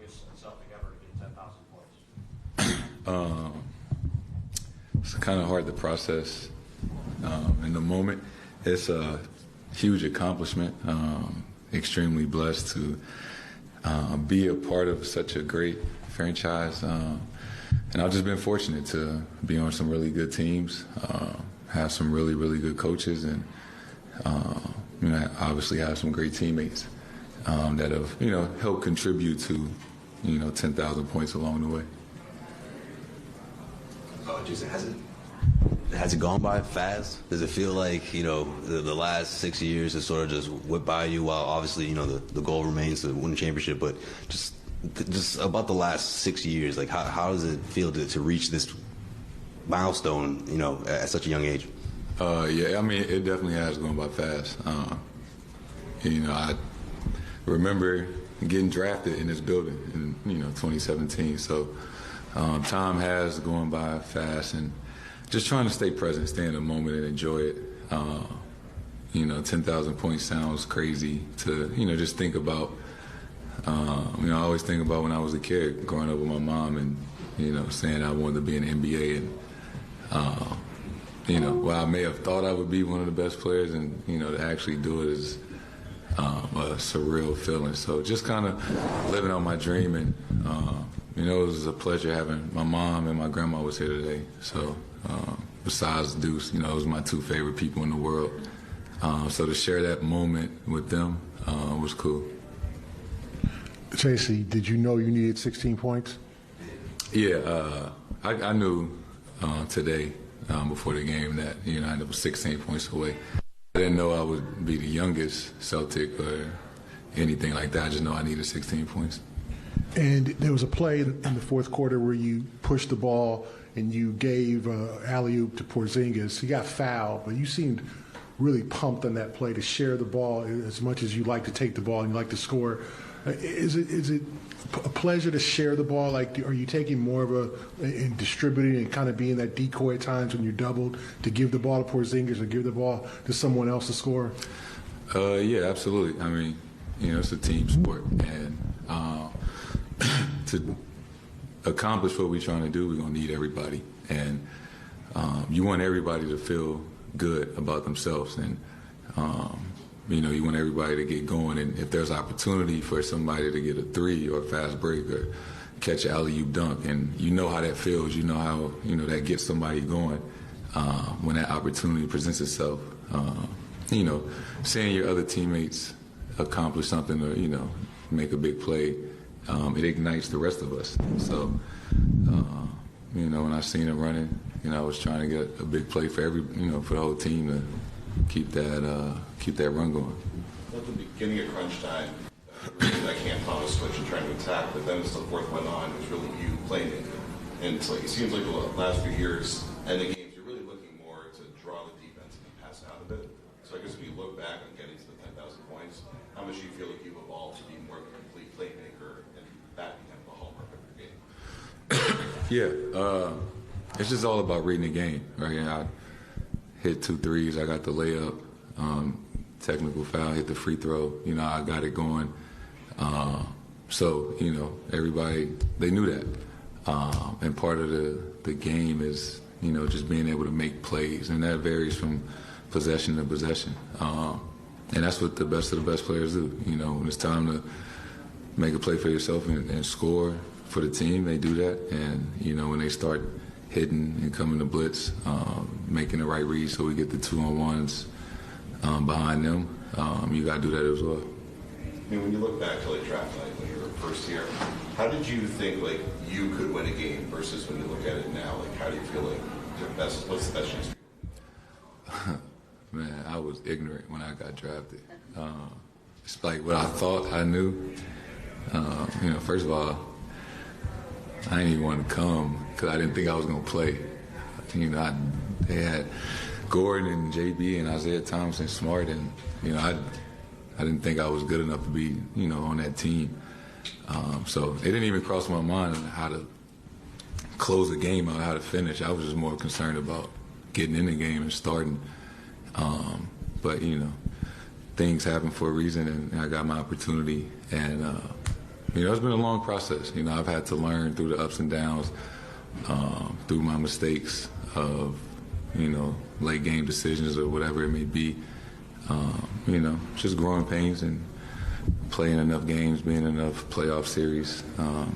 youngest Celtic ever to get 10,000 points? It's kind of hard to process in the moment. It's a huge accomplishment. Extremely blessed to be a part of such a great franchise. And I've just been fortunate to be on some really good teams, have some really, really good coaches, and I obviously have some great teammates that have, helped contribute to, 10,000 points along the way. Jayson, has it gone by fast? Does it feel like, the last 6 years has sort of just whipped by you while obviously, the goal remains to win the championship, but just about the last 6 years, like how does it feel to reach this milestone, at such a young age? Yeah, I mean, it definitely has gone by fast. I remember getting drafted in this building in, 2017. So time has gone by fast, and just trying to stay present, stay in the moment, and enjoy it. 10,000 points sounds crazy to, just think about. I always think about when I was a kid, growing up with my mom, and saying I wanted to be in the NBA, and while I may have thought I would be one of the best players, and to actually do it is a surreal feeling. So just kind of living out my dream, and it was a pleasure having my mom and my grandma was here today. So besides Deuce, it was my two favorite people in the world. So to share that moment with them was cool. Jayson, did you know you needed 16 points? Yeah, I knew today before the game that I was 16 points away. I didn't know I would be the youngest Celtic or anything like that. I just know I needed 16 points. And there was a play in the fourth quarter where you pushed the ball and you gave alley-oop to Porzingis. He got fouled, but you seemed really pumped on that play to share the ball as much as you like to take the ball and you like to score. Is it a pleasure to share the ball? Like, are you taking more of and distributing and kind of being that decoy at times when you're doubled to give the ball to Porzingis or give the ball to someone else to score? Yeah, absolutely. I mean, it's a team sport, and to accomplish what we're trying to do, we're gonna need everybody, and you want everybody to feel good about themselves, and you want everybody to get going, and if there's opportunity for somebody to get a three or a fast break or catch an alley-oop dunk, and how that feels, how that gets somebody going when that opportunity presents itself. Seeing your other teammates accomplish something or make a big play, it ignites the rest of us. So when I seen it running, I was trying to get a big play for for the whole team to keep that run going. At the beginning of crunch time, I can't follow a switch and trying to attack, but then as the fourth went on, it was really you playing it. And it's like, it seems like the last few years and the games, you're really looking more to draw the defense and pass out a bit. So I guess if you look back on getting to the 10,000 points, how much do you feel like you've evolved to be more of a complete playmaker, and that became the hallmark of your game? Yeah, it's just all about reading the game, right? I hit 2 threes, I got the layup, technical foul, hit the free throw. I got it going. So everybody, they knew that. And part of the game is just being able to make plays, and that varies from possession to possession. And that's what the best of the best players do. When it's time to make a play for yourself and score for the team, they do that. And when they start hitting and coming to blitz, making the right read so we get the 2-on-1s behind them, you got to do that as well. I mean, when you look back to draft night when you were first here, how did you think you could win a game versus when you look at it now? How do you feel what's the best chance for you? Man, I was ignorant when I got drafted. It's like what I thought I knew. First of all, I didn't even want to come because I didn't think I was going to play. They had Gordon and JB and Isaiah Thompson, Smart, and I didn't think I was good enough to be on that team. So it didn't even cross my mind how to close the game out, how to finish. I was just more concerned about getting in the game and starting. But things happen for a reason, and I got my opportunity, and it's been a long process. I've had to learn through the ups and downs, through my mistakes of, late game decisions or whatever it may be. Just growing pains and playing enough games, being in enough playoff series.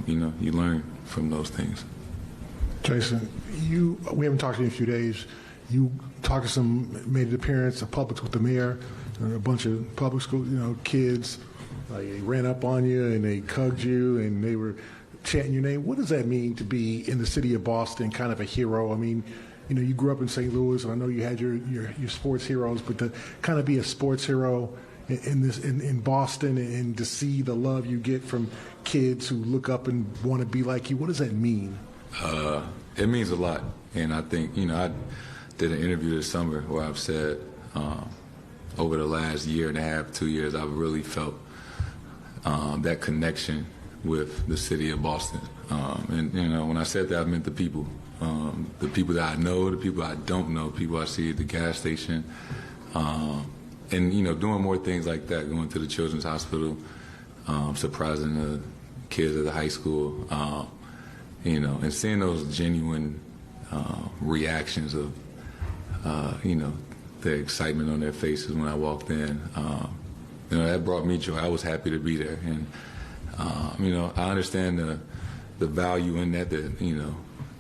You learn from those things. Jayson, we haven't talked to you in a few days. You talked to made an appearance at Publix with the mayor, and a bunch of public school, kids. They ran up on you and they hugged you and they were chanting your name. What does that mean to be in the city of Boston, kind of a hero? I mean, you grew up in St. Louis, and I know you had your sports heroes, but to kind of be a sports hero in Boston and to see the love you get from kids who look up and want to be like you, what does that mean? It means a lot. And I think, I did an interview this summer where I've said over the last year and a half, 2 years, I've really felt that connection with the city of Boston. And when I said that, I meant the people that I know, the people I don't know, people I see at the gas station, and doing more things like that, going to the children's hospital, surprising the kids at the high school, and seeing those genuine reactions of the excitement on their faces when I walked in. That brought me joy. I was happy to be there, and I understand the value in that.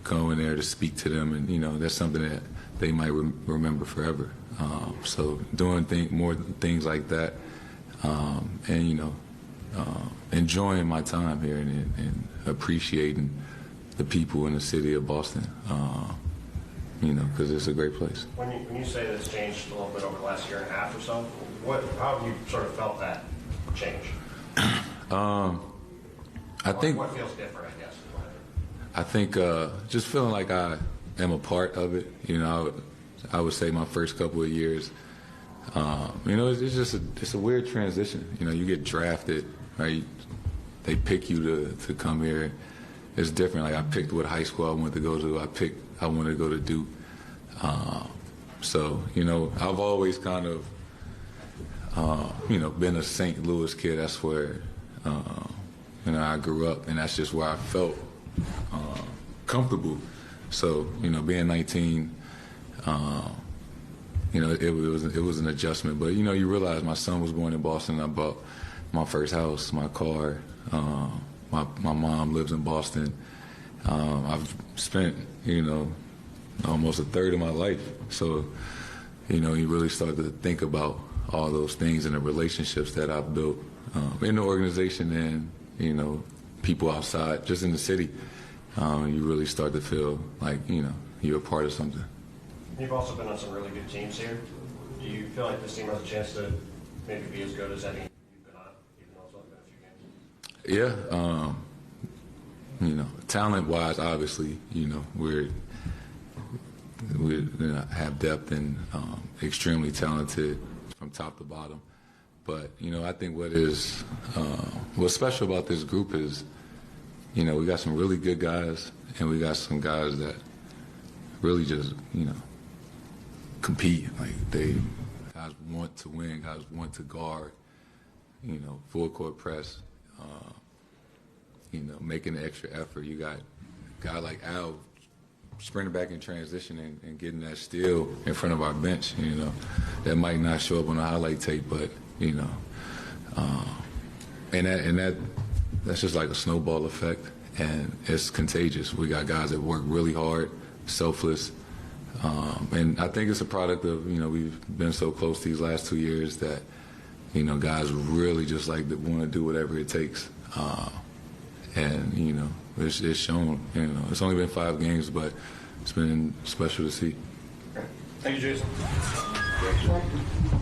Going there to speak to them, and that's something that they might remember forever. So doing more things like that, and enjoying my time here and appreciating the people in the city of Boston. Because it's a great place. When you say that it's changed a little bit over the last year and a half or so, how have you sort of felt that change? I think what feels different, I guess. I think just feeling like I am a part of it. I would say my first couple of years. It's just it's a weird transition. You get drafted, right? They pick you to come here. It's different. Like I picked what high school I wanted to go to. I wanted to go to Duke. So I've always kind of been a St. Louis kid. That's where I grew up, and that's just where I felt comfortable. So being 19, it was an adjustment. But you realize my son was born in Boston. I bought my first house, my car. My mom lives in Boston. I've spent almost a third of my life. So you really start to think about all those things and the relationships that I've built in the organization and people outside, just in the city. You really start to feel like you're a part of something. You've also been on some really good teams here. Do you feel like this team has a chance to maybe be as good as any you've been on, even though it's only been a few games? Yeah, talent-wise, obviously, we have depth and extremely talented from top to bottom. But I think what's special about this group is, we got some really good guys, and we got some guys that really just compete. Like guys want to win, guys want to guard, full court press. Making the extra effort. You got a guy like Al sprinting back in transition and getting that steal in front of our bench, that might not show up on the highlight tape, but, that's just like a snowball effect, and it's contagious. We got guys that work really hard, selfless, and I think it's a product of, we've been so close these last 2 years that, guys really just like want to do whatever it takes. And, it's shown, it's only been 5 games, but it's been special to see. Thank you, Jayson.